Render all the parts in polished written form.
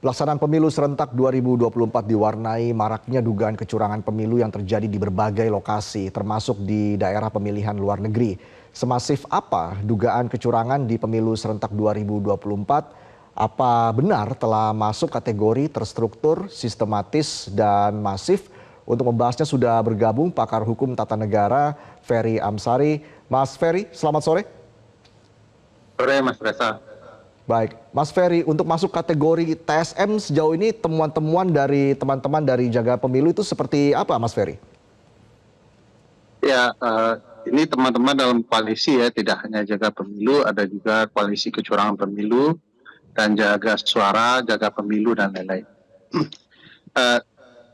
Pelaksanaan pemilu serentak 2024 diwarnai maraknya dugaan kecurangan pemilu yang terjadi di berbagai lokasi, termasuk di daerah pemilihan luar negeri. Semasif apa dugaan kecurangan di pemilu serentak 2024? Apa benar telah masuk kategori terstruktur, sistematis, dan masif? Untuk membahasnya sudah bergabung pakar hukum tata negara Ferry Amsari. Mas Ferry, selamat sore. Sore, Mas Reza. Baik, Mas Ferry, untuk masuk kategori TSM sejauh ini temuan-temuan dari teman-teman dari Jaga Pemilu itu seperti apa, Mas Ferry? Ya, ini teman-teman dalam koalisi ya, tidak hanya Jaga Pemilu, ada juga koalisi kecurangan pemilu dan Jaga Suara, Jaga Pemilu dan lain-lain.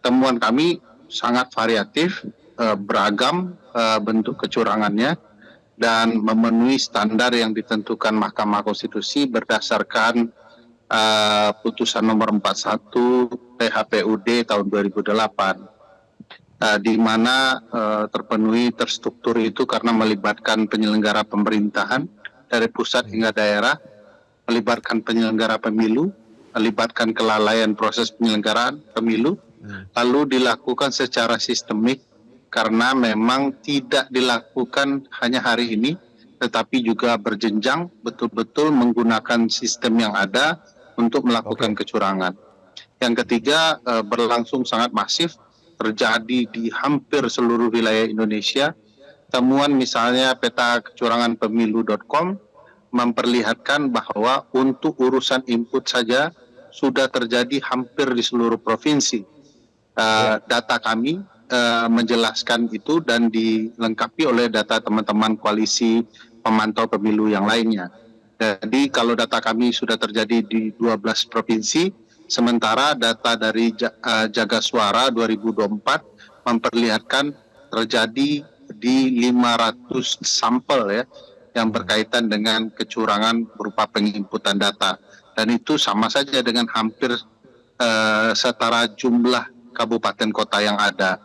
Temuan kami sangat variatif, beragam bentuk kecurangannya, dan memenuhi standar yang ditentukan Mahkamah Konstitusi berdasarkan putusan nomor 41 PHPUD tahun 2008, di mana terpenuhi terstruktur itu karena melibatkan penyelenggara pemerintahan dari pusat hingga daerah, melibatkan penyelenggara pemilu, melibatkan kelalaian proses penyelenggaraan pemilu, lalu dilakukan secara sistemik karena memang tidak dilakukan hanya hari ini, tetapi juga berjenjang, betul-betul menggunakan sistem yang ada untuk melakukan kecurangan. Yang ketiga, berlangsung sangat masif, terjadi di hampir seluruh wilayah Indonesia. Temuan misalnya peta kecurangan pemilu.com memperlihatkan bahwa untuk urusan input saja sudah terjadi hampir di seluruh provinsi. Data kami menjelaskan itu dan dilengkapi oleh data teman-teman koalisi pemantau pemilu yang lainnya. Jadi kalau data kami sudah terjadi di 12 provinsi, sementara data dari Jaga Suara 2024 memperlihatkan terjadi di 500 sampel ya, yang berkaitan dengan kecurangan berupa penginputan data. Dan itu sama saja dengan hampir setara jumlah kabupaten kota yang ada.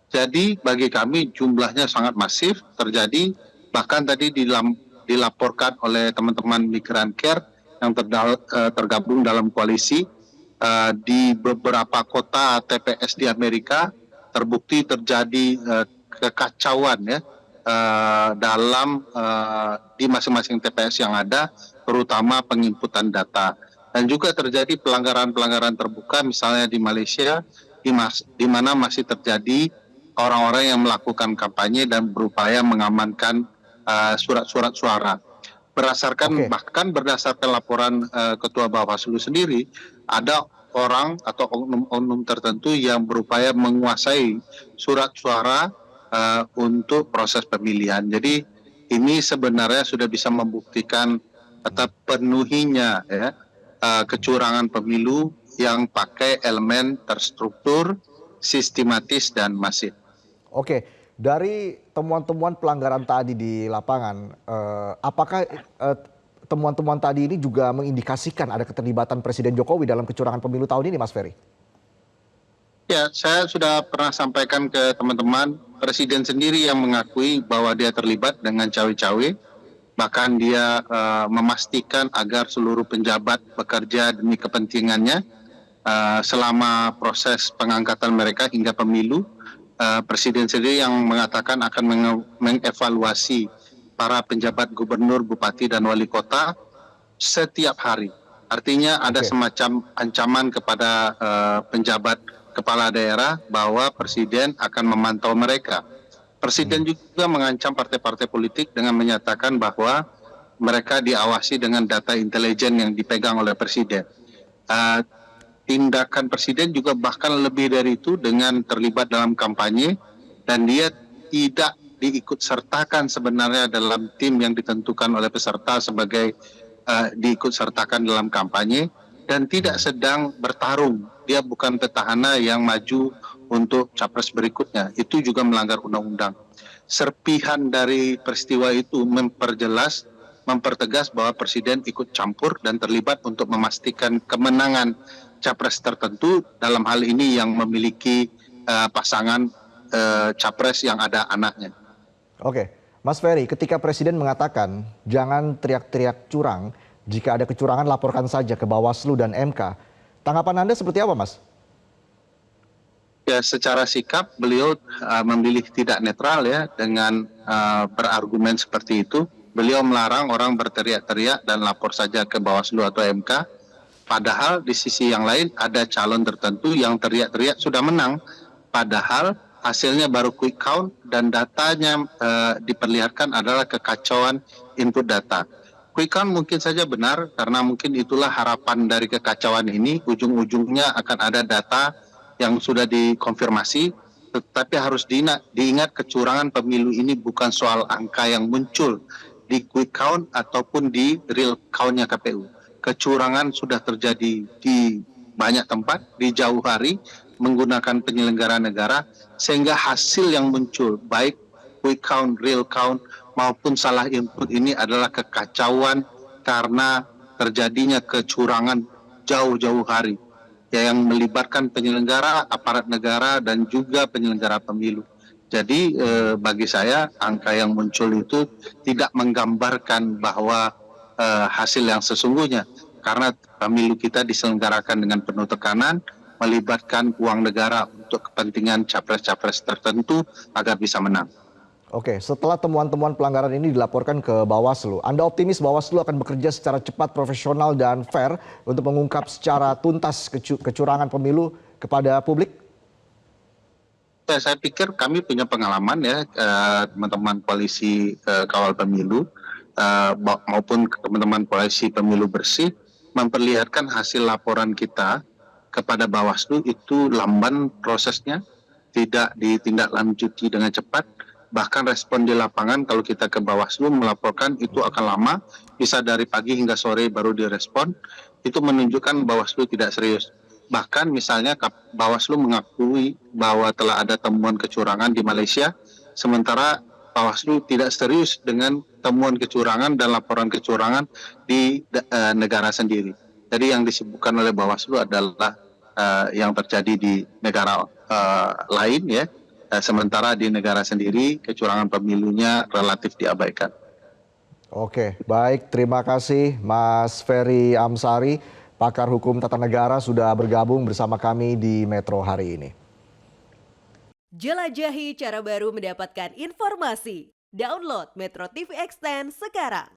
Jadi bagi kami jumlahnya sangat masif terjadi, bahkan tadi dilaporkan oleh teman-teman Migran Care yang tergabung dalam koalisi, di beberapa kota TPS di Amerika terbukti terjadi kekacauan ya dalam di masing-masing TPS yang ada, terutama penginputan data. Dan juga terjadi pelanggaran-pelanggaran terbuka misalnya di Malaysia, di mana masih terjadi orang-orang yang melakukan kampanye dan berupaya mengamankan surat-surat suara. Bahkan berdasarkan laporan Ketua Bawaslu sendiri, ada orang atau oknum-oknum tertentu yang berupaya menguasai surat suara untuk proses pemilihan. Jadi ini sebenarnya sudah bisa membuktikan terpenuhinya ya, kecurangan pemilu yang pakai elemen terstruktur, sistematis dan masif. Oke, dari temuan-temuan pelanggaran tadi di lapangan, apakah temuan-temuan tadi ini juga mengindikasikan ada keterlibatan Presiden Jokowi dalam kecurangan pemilu tahun ini, Mas Ferry? Ya, saya sudah pernah sampaikan ke teman-teman, Presiden sendiri yang mengakui bahwa dia terlibat dengan cawe-cawe, bahkan dia memastikan agar seluruh penjabat bekerja demi kepentingannya selama proses pengangkatan mereka hingga pemilu. Presiden sendiri yang mengatakan akan mengevaluasi para penjabat gubernur, bupati, dan wali kota setiap hari. Artinya ada semacam ancaman kepada penjabat kepala daerah bahwa Presiden akan memantau mereka. Presiden juga mengancam partai-partai politik dengan menyatakan bahwa mereka diawasi dengan data intelijen yang dipegang oleh Presiden. Tindakan Presiden juga bahkan lebih dari itu dengan terlibat dalam kampanye, dan dia tidak diikut sertakan sebenarnya dalam tim yang ditentukan oleh peserta sebagai diikut sertakan dalam kampanye, dan tidak sedang bertarung. Dia bukan petahana yang maju untuk capres berikutnya. Itu juga melanggar undang-undang. Serpihan dari peristiwa itu mempertegas bahwa Presiden ikut campur dan terlibat untuk memastikan kemenangan capres tertentu, dalam hal ini yang memiliki pasangan capres yang ada anaknya. Oke, Mas Ferry, ketika Presiden mengatakan jangan teriak-teriak curang, jika ada kecurangan laporkan saja ke Bawaslu dan MK. Tanggapan Anda seperti apa, Mas? Ya, secara sikap beliau memilih tidak netral ya dengan berargumen seperti itu. Beliau melarang orang berteriak-teriak dan lapor saja ke Bawaslu atau MK. Padahal di sisi yang lain ada calon tertentu yang teriak-teriak sudah menang. Padahal hasilnya baru quick count dan datanya diperlihatkan adalah kekacauan input data. Quick count mungkin saja benar karena mungkin itulah harapan dari kekacauan ini. Ujung-ujungnya akan ada data yang sudah dikonfirmasi, tetapi harus diingat kecurangan pemilu ini bukan soal angka yang muncul di quick count ataupun di real count-nya KPU. Kecurangan sudah terjadi di banyak tempat, di jauh hari, menggunakan penyelenggara negara, sehingga hasil yang muncul, baik quick count, real count, maupun salah input ini adalah kekacauan karena terjadinya kecurangan jauh-jauh hari yang melibatkan penyelenggara, aparat negara, dan juga penyelenggara pemilu. Jadi bagi saya angka yang muncul itu tidak menggambarkan bahwa hasil yang sesungguhnya. Karena pemilu kita diselenggarakan dengan penuh tekanan, melibatkan uang negara untuk kepentingan capres-capres tertentu agar bisa menang. Oke, setelah temuan-temuan pelanggaran ini dilaporkan ke Bawaslu, Anda optimis Bawaslu akan bekerja secara cepat, profesional, dan fair untuk mengungkap secara tuntas kecurangan pemilu kepada publik? Saya pikir kami punya pengalaman ya, teman-teman koalisi kawal pemilu maupun teman-teman koalisi pemilu bersih memperlihatkan hasil laporan kita kepada Bawaslu itu lamban prosesnya, tidak ditindaklanjuti dengan cepat. Bahkan respon di lapangan kalau kita ke Bawaslu melaporkan itu akan lama, bisa dari pagi hingga sore baru direspon. Itu menunjukkan Bawaslu tidak serius. Bahkan misalnya Bawaslu mengakui bahwa telah ada temuan kecurangan di Malaysia, sementara Bawaslu tidak serius dengan temuan kecurangan dan laporan kecurangan di negara sendiri. Jadi yang disebutkan oleh Bawaslu adalah yang terjadi di negara lain ya. Sementara di negara sendiri kecurangan pemilunya relatif diabaikan. Oke, baik. Terima kasih Mas Ferry Amsari, pakar hukum tata negara sudah bergabung bersama kami di Metro hari ini. Jelajahi cara baru mendapatkan informasi. Download Metro TV Extend sekarang.